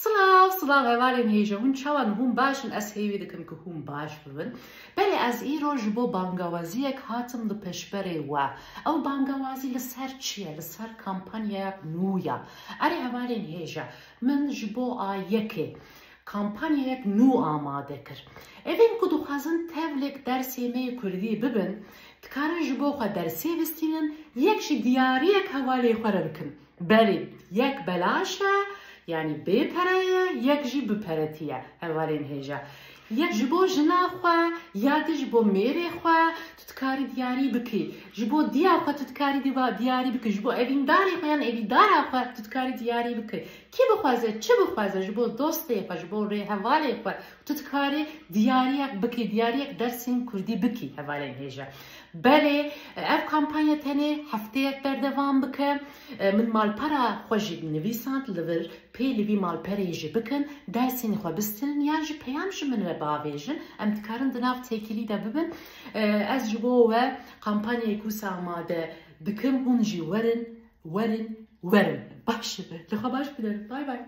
سڵاو هێوارێن هێژە هون چاوان هون باشن ئەس هێوی دەکەم کە هون باش ببن بەڵێ ئەس ئیرۆژ بۆ بانگەوازیەک هاتم لە پێشبەرێ وە ئەو بانگەوازی لەسەر چییە لەسەر کامپانیەک نوویە ئەرێ هێوارێن هێژە من ji بۆ ئایەکێ کامپانیەک نو ئامادە کرد ئێvên ku dixwazin tevlek dersê me yê Kurdî bibin dikarin ji bo xwe dersê bistînin yek jî diyariyek hevalê xwe re bikin berê yek belaş e yani bê pere ye yek jî bi peretî ye hevalên hêja yek ji bo jina xwe ya di ji bo mêrê xwe tu dikarî diyarî bikî ji bo diya xwe tu dikarî diyarî bikî ji bo evîndarê xwe yan evîndara xwe tu dikarî diyarî bikî kî bixwaze çi bixwaze ji bo dostê xwe ji bo rêhevalê xwe tu dikarî diyariyek bikî diyariyek dersên Kurdî bikî hevalên hêja belê ev kampanya tenê hefteyek berdevam bike min malpera xwe jî nivîsand li vir pê li vî malperê jî bikin dersên xwe bistinin yan jî peyam ji min re biavêjin em dikarin di nav têkilî de bibin ez ji bo we kampanyayek wisa amade dikim hûn jî werin baş be li xwe baş biderin bay bay